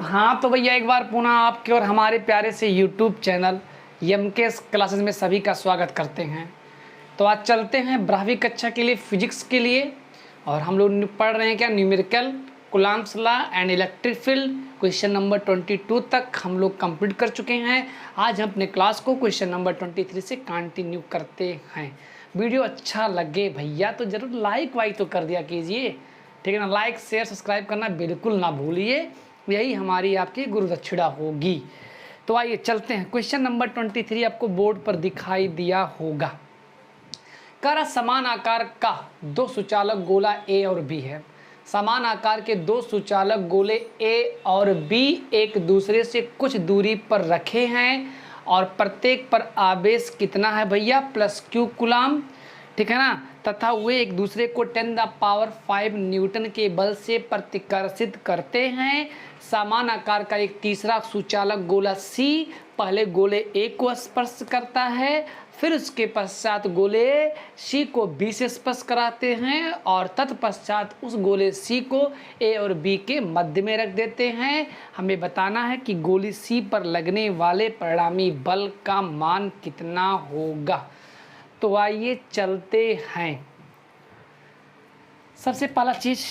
हाँ तो भैया एक बार पुनः आपके और हमारे प्यारे से YouTube चैनल एमकेएस क्लासेस में सभी का स्वागत करते हैं। तो आज चलते हैं 12वीं कक्षा के लिए फिजिक्स के लिए, और हम लोग पढ़ रहे हैं क्या numerical, Coulomb's law and electric field. Question number 22 तक हम लोग कंप्लीट कर चुके हैं। आज हम अपने क्लास को क्वेश्चन नंबर 23 से कंटिन्यू करते हैं। वीडियो अच्छा लगे भैया तो ज़रूर लाइक वाइक तो कर दिया कीजिए, ठीक है ना। लाइक शेयर सब्सक्राइब करना बिल्कुल ना भूलिए, यही हमारी आपकी गुरु दक्षिणा होगी। तो आइए चलते हैं। क्वेश्चन नंबर 23 आपको बोर्ड पर दिखाई दिया होगा। कर समान आकार का दो सुचालक गोला ए और बी है। समान आकार के दो सुचालक गोले ए और बी एक दूसरे से कुछ दूरी पर रखे हैं और प्रत्येक पर आवेश कितना है भैया, +q कूलम्ब, ठीक है ना। तथा वे एक दूसरे को 10⁵ न्यूटन के बल से प्रतिकर्षित करते हैं। समान आकार का एक तीसरा सुचालक गोला C पहले गोले A को स्पर्श करता है, फिर उसके पश्चात गोले C को B से स्पर्श कराते हैं और तत्पश्चात उस गोले C को A और B के मध्य में रख देते हैं। हमें बताना है कि गोली C पर लगने वाले परिणामी बल का मान कितना होगा। तो आइए चलते हैं। सबसे पहला चीज़,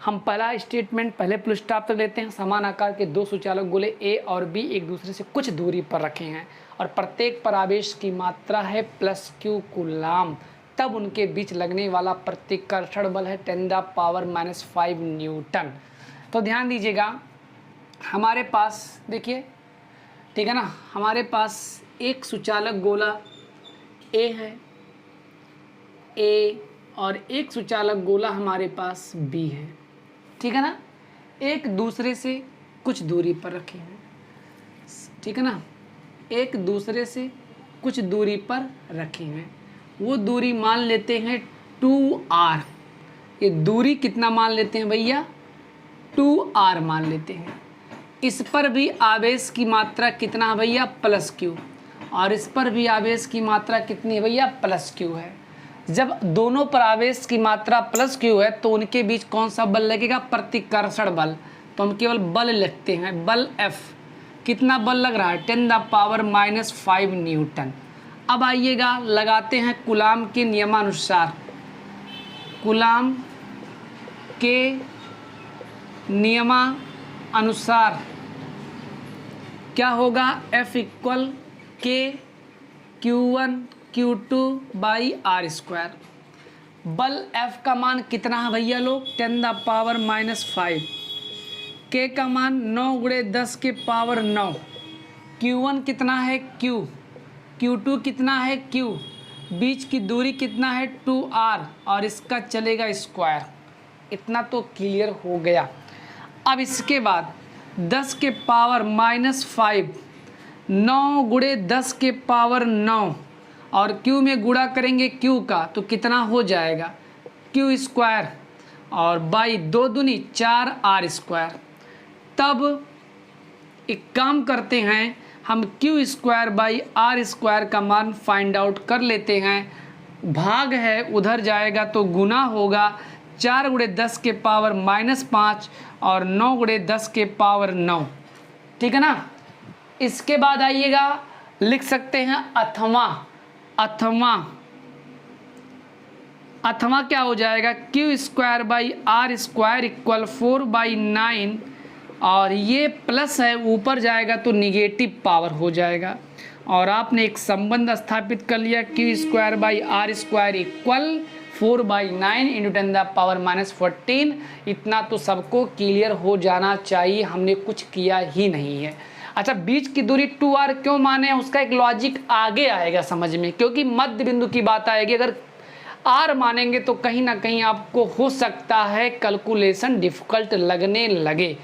हम पहला स्टेटमेंट पहले फुल स्टॉप तक लेते हैं। समान आकार के दो सुचालक गोले ए और बी एक दूसरे से कुछ दूरी पर रखे हैं और प्रत्येक पर आवेश की मात्रा है +q कूलम्ब, तब उनके बीच लगने वाला प्रतिकर्षण बल है 10⁻⁻5 न्यूटन। तो ध्यान दीजिएगा, हमारे पास देखिए, ठीक है ना, हमारे पास एक सुचालक गोला ए है, ए, और एक सुचालक गोला हमारे पास बी है, ठीक है ना। एक दूसरे से कुछ दूरी पर रखे हैं, ठीक है ना, एक दूसरे से कुछ दूरी पर रखे हैं। वो दूरी मान लेते हैं 2r। ये दूरी कितना मान लेते हैं भैया, 2r मान लेते हैं। इस पर भी आवेश की मात्रा कितना है भैया, +q, और इस पर भी आवेश की मात्रा कितनी है भैया, +q है। जब दोनों पर आवेश की मात्रा +q है तो उनके बीच कौन सा बल लगेगा, प्रतिकर्षण बल। तो हम केवल बल लिखते हैं, बल F। कितना बल लग रहा है, 10⁻⁻5 न्यूटन। अब आइएगा लगाते हैं कूलम्ब के नियमानुसार। कूलम्ब के नियमानुसार क्या होगा, F = K/Q1 Q2/r²। बल F का मान कितना है भैया लोग, 10⁻⁻5। K का मान 9×10⁹ Q1 कितना है, Q, Q2 कितना है, Q, बीच की दूरी कितना है, 2r, और इसका चलेगा स्क्वायर। इतना तो क्लियर हो गया। अब इसके बाद 10⁻⁻5 9×10⁹ और Q में गुणा करेंगे Q का तो कितना हो जाएगा, Q² और बाई 2 दूनी 4r²। तब एक काम करते हैं, हम Q²/r² का मान फाइंड आउट कर लेते हैं। भाग है उधर जाएगा तो गुना होगा, 4×10⁻⁻5 और 9×10⁹ ठीक है ना। इसके बाद आइएगा लिख सकते हैं अथवा क्या हो जाएगा, Q²/r² = 4/9, और ये प्लस है ऊपर जाएगा तो निगेटिव पावर हो जाएगा। और आपने एक संबंध स्थापित कर लिया, Q²/r² = 4/9 × 10⁻⁻14। इतना तो सबको क्लियर हो जाना चाहिए, हमने कुछ किया ही नहीं है। अच्छा, बीच की दूरी 2r क्यों माने, उसका एक लॉजिक आगे आएगा समझ में, क्योंकि मध्य बिंदु की बात आएगी। अगर r मानेंगे तो कहीं ना कहीं आपको हो सकता है कैलकुलेशन डिफ़िकल्ट लगने लगे।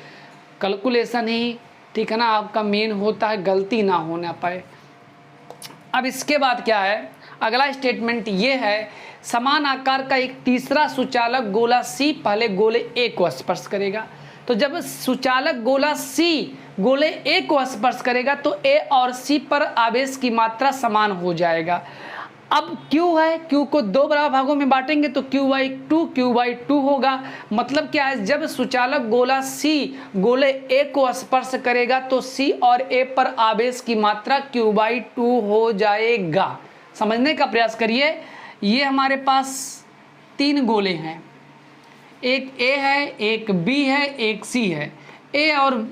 कैलकुलेशन ही, ठीक है ना, आपका मेन होता है, गलती ना होना पाए। अब इसके बाद क्या है, अगला स्टेटमेंट ये है, समान आकार का एक तीसरा सुचालक गोला C पहले गोले A को स्पर्श करेगा। तो जब सुचालक गोला C गोले A को स्पर्श करेगा तो A और C पर आवेश की मात्रा समान हो जाएगा। अब Q है, Q को दो बराबर भागों में बांटेंगे तो Q/2 होगा। मतलब क्या है, जब सुचालक गोला C गोले A को स्पर्श करेगा तो C और A पर आवेश की मात्रा Q/2 हो जाएगा। समझने का प्रयास करिए। ये हमारे पास 3 गोले हैं, एक A है, एक B है, एक C है। A और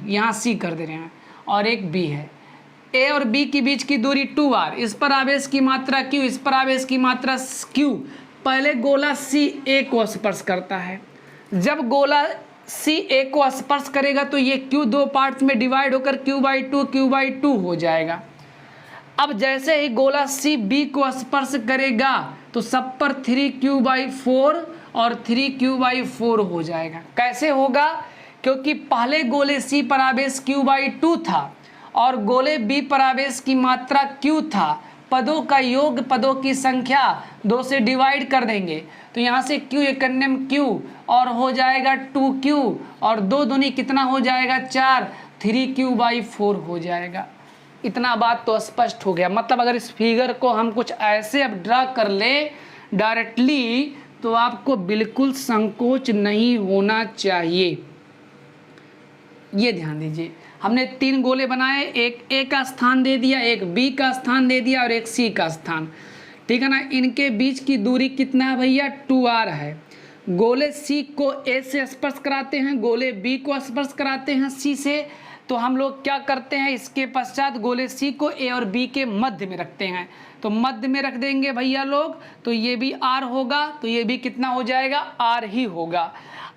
यहाँ C कर दे रहे हैं, और एक B है। A और B के बीच की दूरी 2r, इस पर आवेश की मात्रा Q, इस पर आवेश की मात्रा Q। पहले गोला C A को स्पर्श करता है। जब गोला C A को स्पर्श करेगा तो ये Q दो पार्ट्स में डिवाइड होकर Q/2 हो जाएगा। अब जैसे ही गोला C B को स्पर्श करेगा तो सब पर 3Q/4 और 3Q/4 हो जाएगा। कैसे होगा? क्योंकि पहले गोले C पर आवेश Q/2 था और गोले B पर आवेश की मात्रा Q था। पदों का योग, पदों की संख्या 2 से डिवाइड कर देंगे तो यहाँ से Q एकन्यम Q और हो जाएगा 2Q, और 2 दूनी कितना हो जाएगा 4, 3Q/4 हो जाएगा। इतना बात तो स्पष्ट हो गया। मतलब अगर इस फिगर को हम कुछ ऐसे अब ड्रा कर ले डायरेक्टली तो आपको बिल्कुल संकोच नहीं होना चाहिए। ये ध्यान दीजिए, हमने 3 गोले बनाए, एक A का स्थान दे दिया, एक B का स्थान दे दिया और एक C का स्थान, ठीक है ना। इनके बीच की दूरी कितना है भैया? 2r है। गोले C को A से स्पर्श कराते हैं, गोले B को स्पर्श कराते हैं C से। तो हम लोग क्या करते हैं, इसके पश्चात गोले C को A और B के मध्य में रखते हैं। तो मध्य में रख देंगे भैया लोग, तो ये भी r होगा, तो ये भी कितना हो जाएगा? r ही होगा।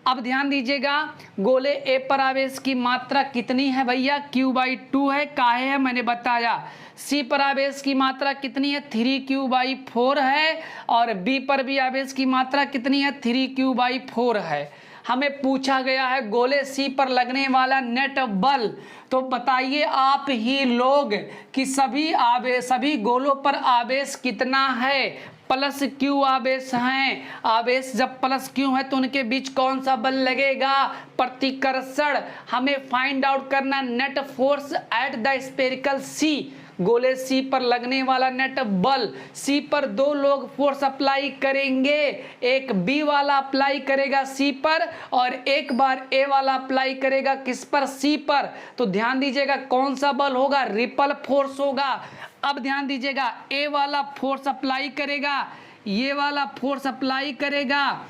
अब ध्यान दीजिएगा, गोले A पर आवेश की मात्रा कितनी है भैया? Q/2 है। काहे है मैंने बताया। C पर आवेश की मात्रा कितनी है? 3Q/4 है। और B पर भी आवेश की मात्रा कितनी है? 3Q/4 है। हमें पूछा गया है गोले C पर लगने वाला नेट बल। तो बताइए आप ही लोग कि सभी गोलों पर आवेश कितना है? +Q आवेश हैं। आवेश जब +Q है तो उनके बीच कौन सा बल लगेगा? प्रतिकर्षण। हमें फाइंड आउट करना net force at the spherical C। गोले C पर लगने वाला नेट बल, C पर 2 लोग फोर्स अप्लाई करेंगे, एक B वाला अप्लाई करेगा C पर और एक बार A वाला अप्लाई करेगा किस पर? C पर। तो ध्यान दीजिएगा कौन सा बल होगा? रिपल फोर्स होगा। अब ध्यान दीजिएगा, A वाला फोर्स अप्लाई करेगा, ये वाला फोर्स अप्लाई करेगा,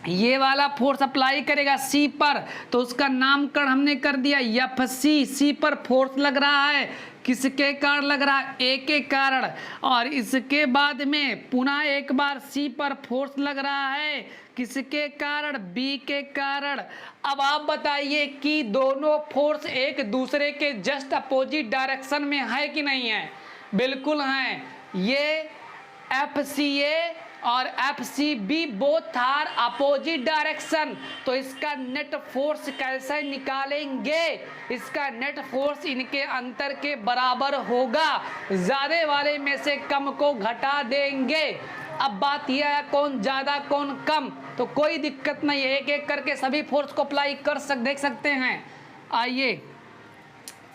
ये वाला फोर्स अप्लाई करेगा C पर, तो उसका नामकरण हमने कर दिया FC। C पर फोर्स लग रहा है, किसके कारण लग रहा है? A के कारण। और इसके बाद में पुनः एक बार C पर फोर्स लग रहा है, किसके कारण? B के कारण। अब आप बताइए कि दोनों फोर्स एक दूसरे के जस्ट अपोजिट डायरेक्शन में है कि नहीं है? बिल्कुल हैं। ये FCA और FCB both are opposite direction. तो इसका नेट फोर्स कैसे निकालेंगे? इसका नेट फोर्स इनके अंतर के बराबर होगा। ज्यादा वाले में से कम को घटा देंगे। अब बात यह है कौन ज्यादा कौन कम, तो कोई दिक्कत नहीं है, एक एक करके सभी फोर्स को अप्लाई देख सकते हैं। आइए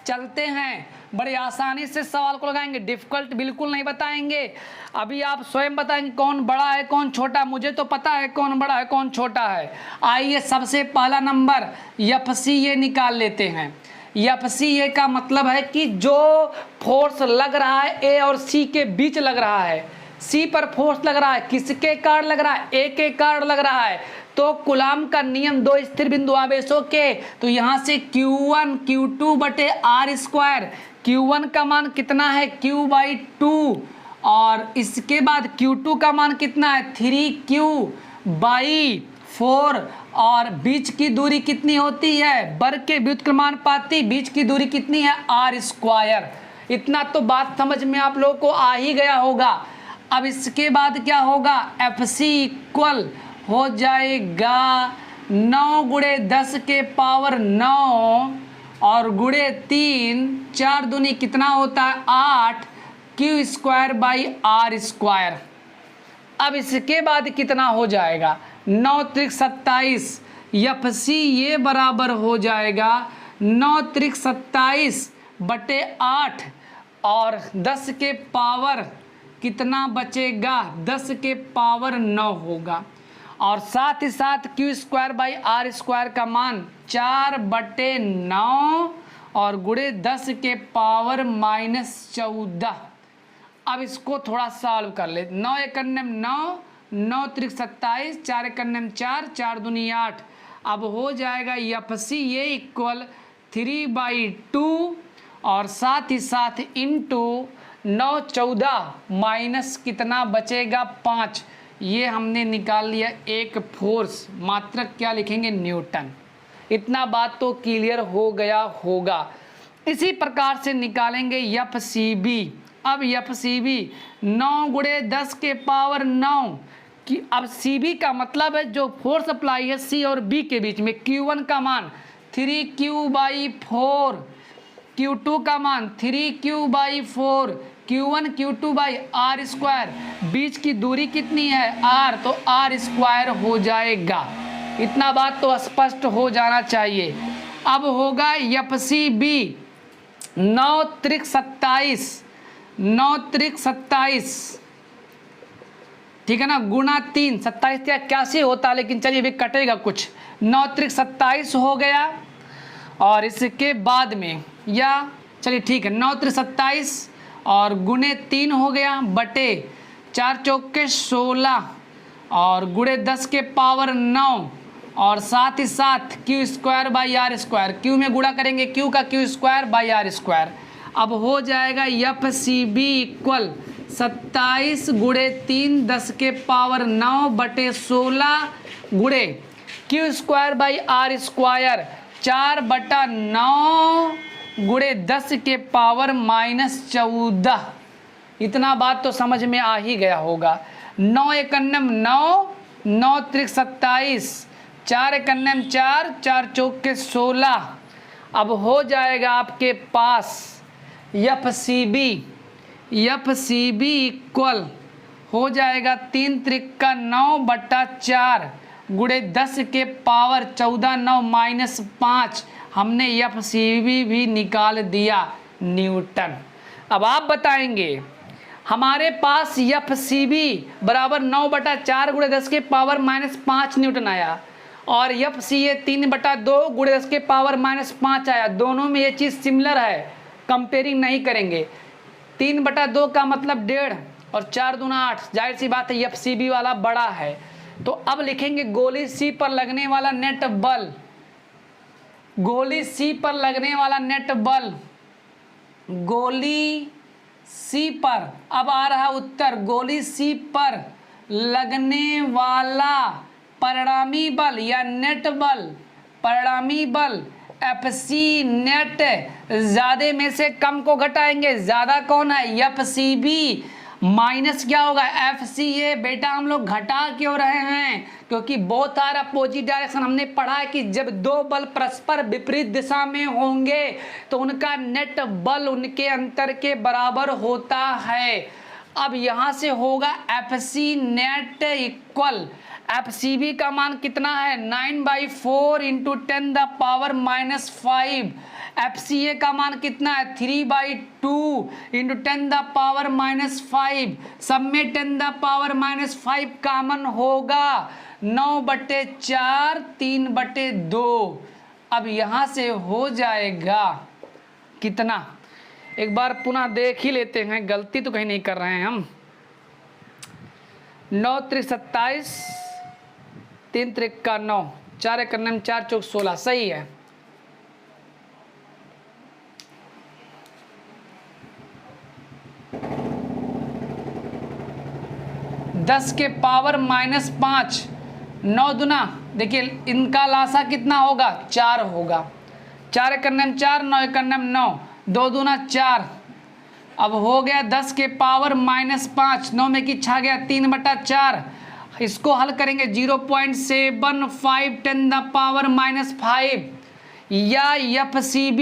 चलते हैं, बड़े आसानी से सवाल को लगाएंगे, डिफिकल्ट बिल्कुल नहीं बताएंगे। अभी आप स्वयं बताएंगे कौन बड़ा है कौन छोटा। मुझे तो पता है कौन बड़ा है कौन छोटा है। आइए सबसे पहला नंबर FCA निकाल लेते हैं। FCA का मतलब है कि जो फोर्स लग रहा है A और C के बीच लग रहा है। C पर फोर्स लग रहा है, किसके कारण लग रहा है? A के कारण लग रहा है। तो कूलाम का नियम 2 स्थिर बिंदु आवेशों के, तो यहाँ से Q1 Q2/r²। Q1 का मान कितना है? Q/2। और इसके बाद Q2 का मान कितना है? 3Q/4। और बीच की दूरी कितनी होती है? वर्ग के व्युत्क्रमानुपाती बीच की दूरी कितनी है? r²। इतना तो बात समझ में आप लोगों को आ ही गया होगा। अब इसके बाद क्या होगा? FC इक्वल हो जाएगा 9 × 10⁻9 और गुणे 3, 4 दूनी कितना होता है? 8 Q²/r²। अब इसके बाद कितना हो जाएगा? 9 × 27। FC ये बराबर हो जाएगा 9 × 27/8 और 10 के पावर कितना बचेगा, 10 के पावर 9 होगा। और साथ ही साथ Q square by R square का मान 4/9 और गुणे 10 के पावर -14। अब इसको थोड़ा सॉल्व कर ले। 9 एकन्नम 9, 9 त्रिक 27, 4 एकन्नम 4, 4 दूनी 8। अब हो जाएगा FC ये इक्वल 3/2 और साथ ही साथ इंटू 9 14 माइनस कितना बचेगा 5। ये हमने निकाल लिया एक फोर्स, मात्रक क्या लिखेंगे, न्यूटन। इतना बात तो क्लियर हो गया होगा। इसी प्रकार से निकालेंगे FCB। अब FCB 9 गुणे 10 के पावर 9 कि अब CB का मतलब है जो फोर्स अप्लाई है C और B के बीच में। Q1 का मान 3Q/4, Q2 का मान 3Q/4, Q1 Q2/r स्क्वायर। बीच की दूरी कितनी है, r, तो r स्क्वायर हो जाएगा। इतना बात तो स्पष्ट हो जाना चाहिए। अब होगा FCB 9 त्रिक 27, 9 त्रिक 27, ठीक है ना, गुना 3, 27 या 81 होता, लेकिन चलिए अभी कटेगा कुछ। 9 त्रिक 27 हो गया और इसके बाद में या चलिए ठीक है 9 त्रिक 27 और गुणे 3 हो गया बटे 4 चौके 16 और गुणे 10 के पावर 9 और साथ ही साथ Q square by R square. Q में गुणा करेंगे क्यू का Q square by R square. अब हो जाएगा FCB इक्वल 27 गुणे 3 10 के पावर 9 बटे 16 गुणे Q square by R square 4/9 गुणे 10 के पावर -14। इतना बात तो समझ में आ ही गया होगा। 9 एकन्नम 9, 9 त्रिक 27, 4 एकन्नम 4, 4 चौके 16। अब हो जाएगा आपके पास FCB इक्वल हो जाएगा 3 त्रिक्का 9 बटा 4 गुणे 10 के पावर 14 9 -5। हमने FCB भी निकाल दिया न्यूटन। अब आप बताएंगे हमारे पास FCB बराबर 9 बटा 4 गुणे 10 के पावर -5 न्यूटन आया और FCA 3/2 गुणे 10 के पावर -5 आया। दोनों में ये चीज़ सिमिलर है, कंपेयरिंग नहीं करेंगे। 3/2 का मतलब 1.5 और 4 दूना 8, जाहिर सी बात है FCB वाला बड़ा है। तो अब लिखेंगे गोली C पर लगने वाला नेट बल, गोली C पर लगने वाला नेट बल, गोली C पर। अब आ रहा उत्तर, गोली C पर लगने वाला परिणामी बल या नेट बल, परिणामी बल FC नेट। ज़्यादा में से कम को घटाएंगे, ज़्यादा कौन है FCB, माइनस क्या होगा FCA। बेटा हम लोग घटा क्यों रहे हैं, क्योंकि बोथ आर अपोजिट डायरेक्शन। हमने पढ़ा है कि जब दो बल परस्पर विपरीत दिशा में होंगे तो उनका नेट बल उनके अंतर के बराबर होता है। अब यहाँ से होगा FC नेट इक्वल FCB का मान कितना है 9/4 इंटू 10 द पावर -5। FCA का मान कितना है 3/2 इंटू 10 द पावर -5। सब में 10 द पावर -5 कॉमन होगा, 9/4 3/2। अब यहाँ से हो जाएगा कितना, एक बार पुनः देख ही लेते हैं, गलती तो कहीं नहीं कर रहे हैं हम। 9 त्रिक 27, 3 त्रिक 9, 4 एकन्नम 4 चौक 16, सही है। दस के पावर -5, 9 दुना, देखिए इनका लासा कितना होगा 4 होगा। 4 एकन्नम 4, 9 एकन्नम 9, 2 दूना 4। अब हो गया 10 के पावर -5, 9 में की छा गया 3/4। इसको हल करेंगे 0.75 10 द पावर -5 या FCB।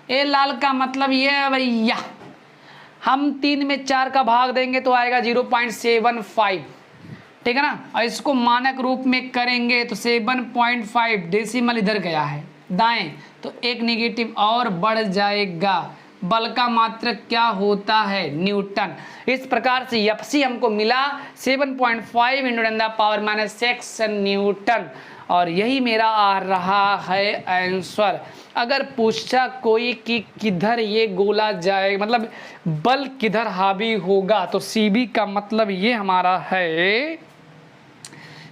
ए लाल का मतलब ये है भैया, हम 3 में 4 का भाग देंगे तो आएगा 0.75, ठीक है ना। और इसको मानक रूप में करेंगे तो 7.5, डेसिमल इधर गया है दाएं तो एक नेगेटिव और बढ़ जाएगा, बल का मात्रक क्या होता है? न्यूटन। इस प्रकार से एफसी हमको मिला 7.5 × 10⁻⁶ न्यूटन, और यही मेरा आ रहा है आंसर। अगर पूछा कोई कि किधर ये गोला जाए, मतलब बल किधर हावी होगा, तो सीबी का मतलब ये हमारा है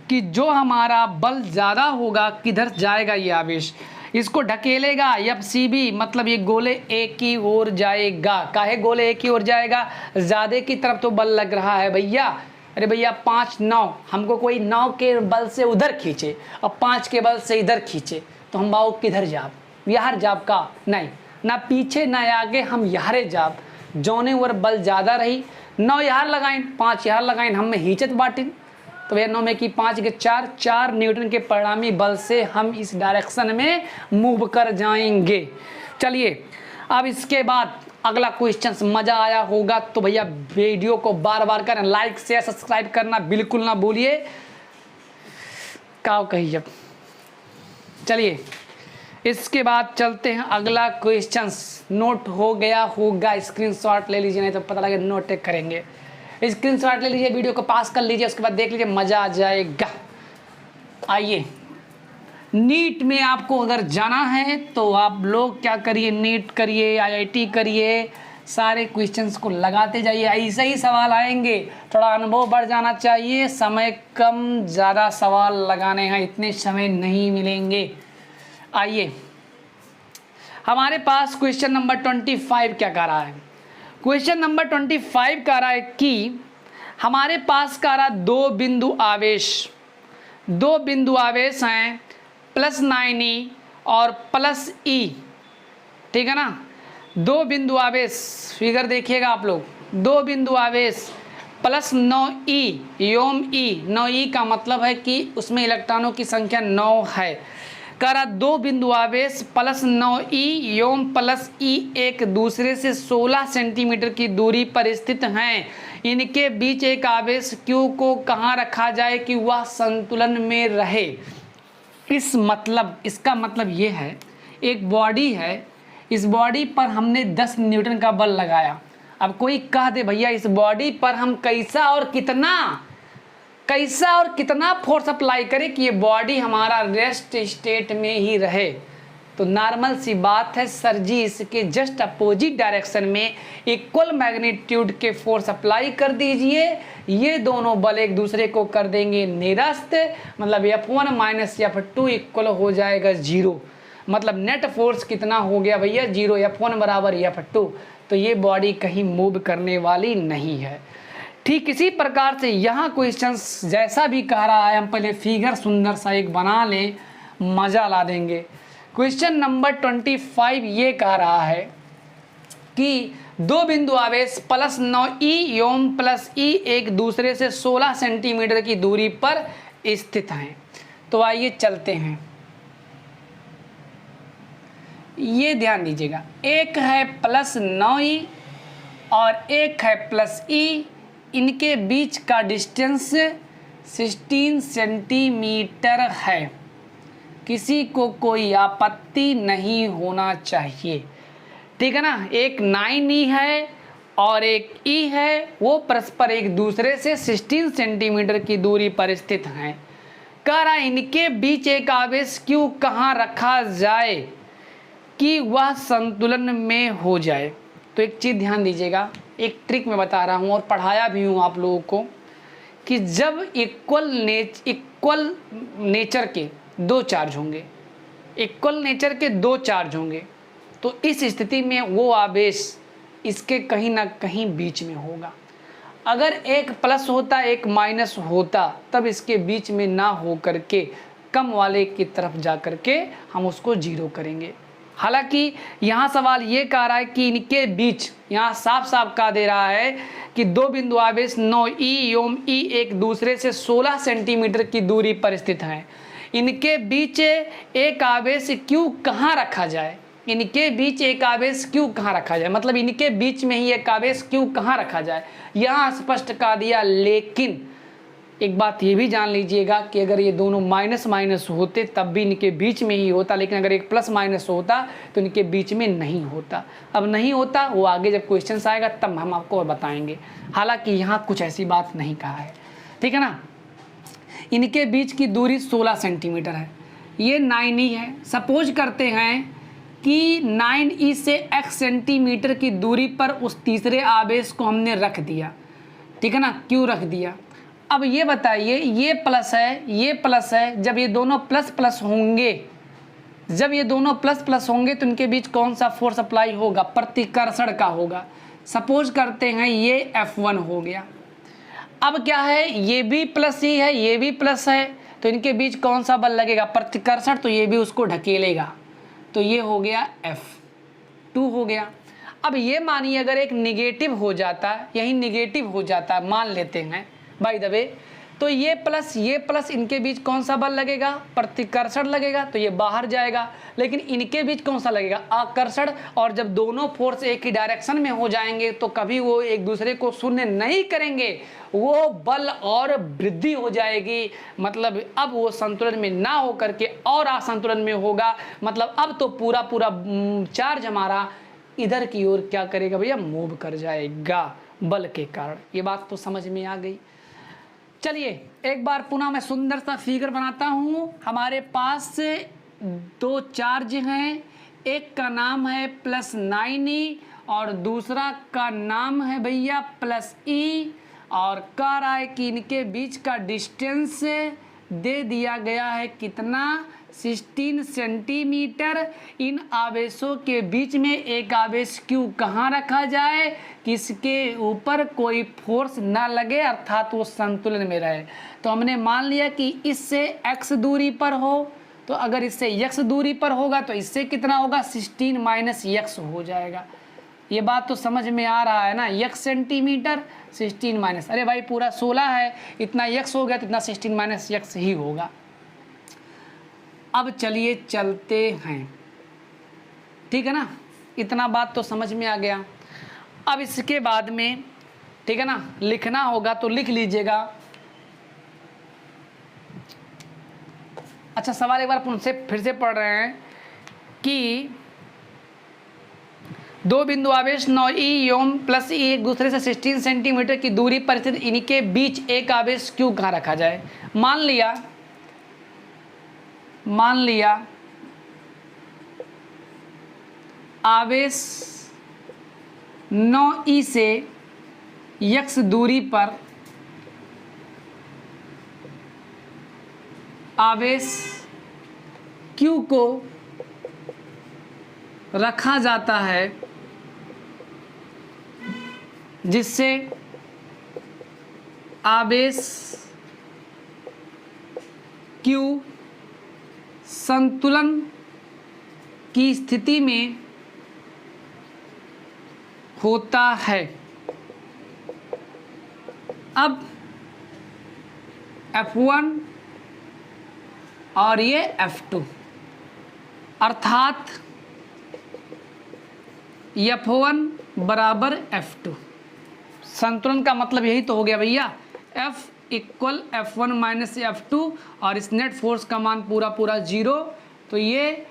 कि जो हमारा बल ज़्यादा होगा किधर जाएगा ये आवेश, इसको ढकेलेगा। एफ सी बी मतलब ये गोले एक की ओर जाएगा। काहे गोले एक की ओर जाएगा? ज़्यादा की तरफ तो बल लग रहा है भैया। अरे भैया 5 नाव, हमको कोई नाव के बल से उधर खींचे और 5 के बल से इधर खींचे, तो हम बाबू किधर जाब? यार जाब का नहीं, ना पीछे ना आगे, हम यारे जाब। जौने ओर बल ज़्यादा रही, 9 यार लगाइन, 5 यार लगाइन, हम में हिचत बाटिन। तो भैया 9 में की 5 के 4 न्यूटन के परिणामी बल से हम इस डायरेक्शन में मूव कर जाएंगे। चलिए अब इसके बाद अगला क्वेश्चन, मज़ा आया होगा तो भैया वीडियो को बार बार करें, लाइक शेयर सब्सक्राइब करना बिल्कुल ना भूलिए। क्या कहिए, चलिए इसके बाद चलते हैं अगला क्वेश्चन। नोट हो गया होगा, स्क्रीनशॉट ले लीजिए, नहीं तो पता लगे नोट करेंगे। स्क्रीनशॉट ले लीजिए, वीडियो को पास कर लीजिए, उसके बाद देख लीजिए, मज़ा आ जाएगा। आइए, नीट में आपको अगर जाना है तो आप लोग क्या करिए, नीट करिए, आईआईटी करिए, सारे क्वेश्चंस को लगाते जाइए, ऐसे ही सवाल आएंगे। थोड़ा अनुभव बढ़ जाना चाहिए, समय कम ज़्यादा सवाल लगाने हैं, इतने समय नहीं मिलेंगे। आइए, हमारे पास क्वेश्चन नंबर 25 क्या कह रहा है? क्वेश्चन नंबर 25 कह रहा है कि हमारे पास कह रहा 2 बिंदु आवेश हैं +9e और +e, ठीक है ना। 2 बिंदु आवेश, फिगर देखिएगा आप लोग, 2 बिंदु आवेश +9e योम e, 9e का मतलब है कि उसमें इलेक्ट्रॉनों की संख्या 9 है। करा 2 बिंदु आवेश +9e योम +e एक दूसरे से 16 सेंटीमीटर की दूरी पर स्थित हैं। इनके बीच एक आवेश Q को कहाँ रखा जाए कि वह संतुलन में रहे? इसका मतलब ये है, एक बॉडी है, इस बॉडी पर हमने 10 न्यूटन का बल लगाया। अब कोई कह दे भैया इस बॉडी पर हम कैसा और कितना फोर्स अप्लाई करें कि ये बॉडी हमारा रेस्ट स्टेट में ही रहे, तो नॉर्मल सी बात है सर जी, इसके जस्ट अपोजिट डायरेक्शन में इक्वल मैग्नीट्यूड के फोर्स अप्लाई कर दीजिए। ये दोनों बल एक दूसरे को कर देंगे निरस्त, मतलब F1 - F2 इक्वल हो जाएगा 0। मतलब नेट फोर्स कितना हो गया भैया? 0। F1 बराबर F2, तो ये बॉडी कहीं मूव करने वाली नहीं है। ठीक इसी प्रकार से यहाँ क्वेश्चन जैसा भी कह रहा है, हम पहले फिगर सुंदर सा एक बना लें, मज़ा ला देंगे। क्वेश्चन नंबर 25 ये कह रहा है कि 2 बिंदु आवेश +9e योम +e एक दूसरे से 16 सेंटीमीटर की दूरी पर स्थित हैं। तो आइए चलते हैं, ये ध्यान दीजिएगा, एक है +9e और एक है +e, इनके बीच का डिस्टेंस 16 सेंटीमीटर है। किसी को कोई आपत्ति नहीं होना चाहिए, ठीक है ना। एक 9e है और एक e है, वो परस्पर एक दूसरे से 16 सेंटीमीटर की दूरी पर स्थित हैं। कह रहा इनके बीच एक आवेश Q कहाँ रखा जाए कि वह संतुलन में हो जाए? तो एक चीज़ ध्यान दीजिएगा, एक ट्रिक मैं बता रहा हूँ और पढ़ाया भी हूँ आप लोगों को, कि जब इक्वल नेचर के 2 चार्ज होंगे, इक्वल नेचर के 2 चार्ज होंगे, तो इस स्थिति में वो आवेश इसके कहीं ना कहीं बीच में होगा। अगर एक प्लस होता एक माइनस होता, तब इसके बीच में ना हो करके कम वाले की तरफ जा करके हम उसको 0 करेंगे। हालांकि यहाँ सवाल ये कह रहा है कि इनके बीच, यहाँ साफ साफ कह दे रहा है कि 2 बिंदु आवेश 9e योम e एक दूसरे से 16 सेंटीमीटर की दूरी पर स्थित हैं। इनके बीच एक आवेश Q कहाँ रखा जाए? इनके बीच एक आवेश Q कहाँ रखा जाए, मतलब इनके बीच में ही एक आवेश Q कहाँ रखा जाए, यहाँ स्पष्ट कह दिया। लेकिन एक बात ये भी जान लीजिएगा कि अगर ये दोनों माइनस माइनस होते तब भी इनके बीच में ही होता, लेकिन अगर एक प्लस माइनस होता तो इनके बीच में नहीं होता। अब नहीं होता, वो आगे जब क्वेश्चन आएगा तब हम आपको बताएंगे। हालांकि यहाँ कुछ ऐसी बात नहीं कहा है, ठीक है ना। इनके बीच की दूरी 16 सेंटीमीटर है, ये 9e है। सपोज करते हैं कि 9e से x सेंटीमीटर की दूरी पर उस तीसरे आवेश को हमने रख दिया, ठीक है ना। क्यों रख दिया? अब ये बताइए, ये प्लस है, ये प्लस है, जब ये दोनों प्लस प्लस होंगे, जब ये दोनों प्लस प्लस होंगे तो इनके बीच कौन सा फोर्स अप्लाई होगा? प्रतिकर्षण का होगा। सपोज करते हैं ये F1 हो गया। अब क्या है, ये भी प्लस ही है, ये भी प्लस है, तो इनके बीच कौन सा बल लगेगा? प्रतिकर्षण। तो ये भी उसको ढकेलेगा, तो ये हो गया F2 हो गया। अब ये मानिए अगर एक निगेटिव हो जाता, यही निगेटिव हो जाता, मान लेते हैं बाय द वे, तो ये प्लस इनके बीच कौन सा बल लगेगा? प्रतिकर्षण लगेगा, तो ये बाहर जाएगा। लेकिन इनके बीच कौन सा लगेगा? आकर्षण। और जब दोनों फोर्स एक ही डायरेक्शन में हो जाएंगे तो कभी वो एक दूसरे को शून्य नहीं करेंगे, वो बल और वृद्धि हो जाएगी। मतलब अब वो संतुलन में ना हो करके और असंतुलन में होगा। मतलब अब तो पूरा पूरा चार्ज हमारा इधर की ओर क्या करेगा भैया? मूव कर जाएगा बल के कारण। ये बात तो समझ में आ गई। चलिए एक बार पुनः मैं सुंदर सा फिगर बनाता हूँ। हमारे पास दो चार्ज हैं, एक का नाम है +9e और दूसरा का नाम है भैया +e, और कह रहा है कि इनके बीच का डिस्टेंस दे दिया गया है कितना? 16 सेंटीमीटर। इन आवेशों के बीच में एक आवेश Q कहाँ रखा जाए कि इसके ऊपर कोई फोर्स ना लगे, अर्थात वो संतुलन में रहे। तो हमने मान लिया कि इससे x दूरी पर हो, तो अगर इससे x दूरी पर होगा तो इससे कितना होगा? 16 - x हो जाएगा। ये बात तो समझ में आ रहा है ना? x सेंटीमीटर 16 अरे भाई पूरा 16 है, इतना x हो गया तो इतना 16 - x ही होगा। अब चलिए चलते हैं, ठीक है ना। इतना बात तो समझ में आ गया। अब इसके बाद में, ठीक है ना, लिखना होगा तो लिख लीजिएगा। अच्छा सवाल एक बार फिर से पढ़ रहे हैं कि दो बिंदु आवेश 9e एवं +e एक दूसरे से 16 सेंटीमीटर की दूरी पर स्थित इनके बीच एक आवेश Q कहाँ रखा जाए। मान लिया आवेश 9e से x दूरी पर आवेश Q को रखा जाता है, जिससे आवेश Q संतुलन की स्थिति में होता है। अब F1 और ये F2, अर्थात F1 बराबर F2। संतुलन का मतलब यही तो हो गया भैया, F = F1 - F2, और इस नेट फोर्स का मान पूरा पूरा 0। तो ये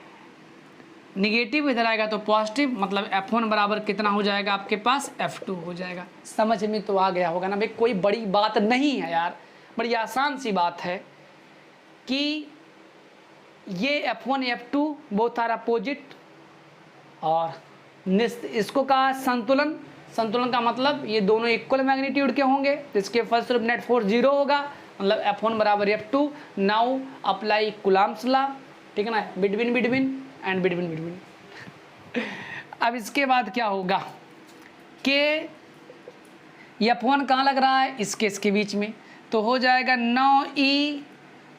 निगेटिव इधर आएगा तो पॉजिटिव, मतलब F1 बराबर कितना हो जाएगा आपके पास? F2 हो जाएगा। समझ में तो आ गया होगा ना भाई, कोई बड़ी बात नहीं है यार, बड़ी आसान सी बात है कि ये F1 F2 both are opposite, और इसको कहा संतुलन। संतुलन का मतलब ये दोनों इक्वल मैग्नीट्यूड के होंगे, जिसके फलस्वरूप नेट फोर्स 0 होगा, मतलब F1 बराबर F2। Now apply Coulomb's law, ठीक है ना, बिटवीन एंड बिटवीन। अब इसके बाद क्या होगा कि F1 कहाँ लग रहा है? इसके बीच में, तो हो जाएगा 9e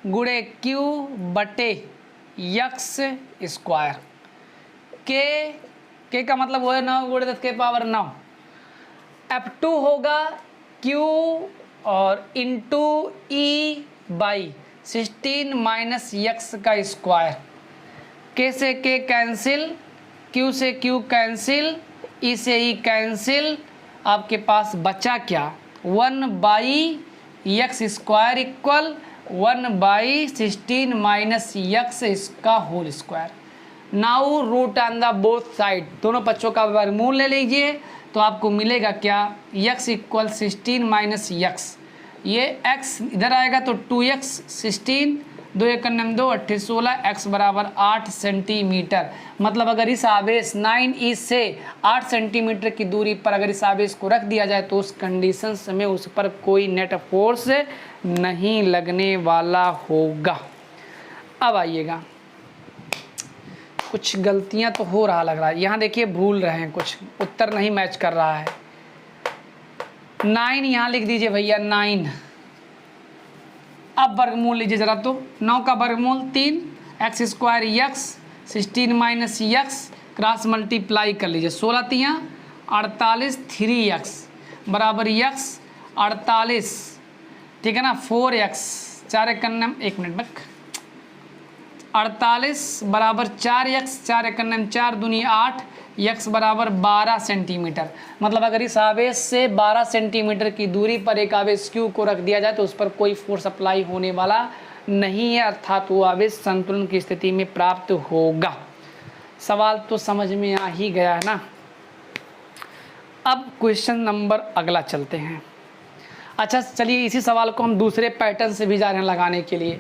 × Q / x²। के का मतलब वो है 9 × 10⁻⁹। F2 होगा Q और इंटू E / 16 - x²। K से K कैंसिल, Q से Q कैंसिल, E से E कैंसिल। आपके पास बचा क्या? 1/, x square equal 1/16 minus x इसका whole square. Now root on the both side, दोनों पक्षों का वर्गमूल ले लीजिए तो आपको मिलेगा क्या, x इक्वल 16 माइनस एक्स, ये x इधर आएगा तो 2x 16, 2 एक 2 8 16, x बराबर 8 सेंटीमीटर। मतलब अगर इस आवेश 9e से 8 सेंटीमीटर की दूरी पर अगर इस आवेश को रख दिया जाए तो उस कंडीशन में उस पर कोई नेट फोर्स नहीं लगने वाला होगा। अब आइएगा, कुछ गलतियां तो हो रहा लग रहा है, यहाँ देखिए भूल रहे हैं, कुछ उत्तर नहीं मैच कर रहा है। 9 यहाँ लिख दीजिए भैया 9। अब वर्गमूल लीजिए जरा, तो 9 का वर्गमूल 3, x square x 16 minus x cross multiply कर लीजिए, 16 तियाँ 48, 3x बराबर एक्स 48, ठीक है ना, 4x 4 एक 1 मिनट बक 48 बराबर 4x 4 एक 4 दूनी 8, x बराबर 12 सेंटीमीटर। मतलब अगर इस आवेश से 12 सेंटीमीटर की दूरी पर एक आवेश q को रख दिया जाए तो उस पर कोई फोर्स अप्लाई होने वाला नहीं है, अर्थात वो आवेश संतुलन की स्थिति में प्राप्त होगा। सवाल तो समझ में आ ही गया है ना। अब क्वेश्चन नंबर अगला चलते हैं। अच्छा चलिए, इसी सवाल को हम दूसरे पैटर्न से भी जा रहे हैं लगाने के लिए,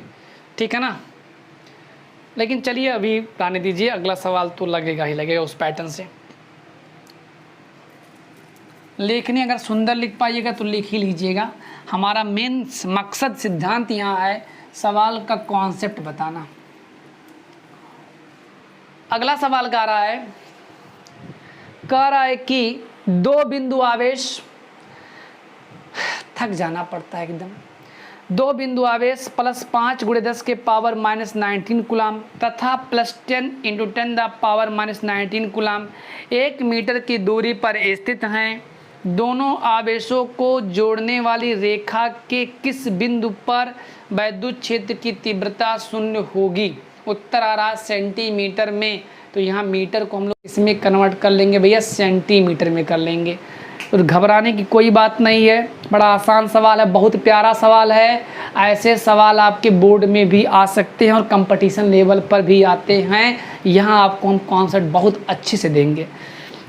ठीक है ना, लेकिन चलिए अभी आने दीजिए, अगला सवाल तो लगेगा ही लगेगा उस पैटर्न से। लेखनी अगर सुंदर लिख पाइएगा तो लिख ही लीजिएगा। हमारा मेन मकसद सिद्धांत यहाँ है सवाल का कॉन्सेप्ट बताना। अगला सवाल कह रहा है कि दो बिंदु आवेश, थक जाना पड़ता है एकदम, दो बिंदु आवेश +5 × 10 के पावर -19 कूलाम तथा +10 × 10 द पावर -19 कूलाम 1 मीटर की दूरी पर स्थित हैं। दोनों आवेशों को जोड़ने वाली रेखा के किस बिंदु पर वैद्युत क्षेत्र की तीव्रता 0 होगी? उत्तर आ रहा सेंटीमीटर में, तो यहाँ मीटर को हम लोग इसमें कन्वर्ट कर लेंगे भैया, सेंटीमीटर में कर लेंगे। तो घबराने की कोई बात नहीं है, बड़ा आसान सवाल है, बहुत प्यारा सवाल है। ऐसे सवाल आपके बोर्ड में भी आ सकते हैं और कंपटीशन लेवल पर भी आते हैं। यहाँ आपको हम कॉन्सेप्ट बहुत अच्छे से देंगे।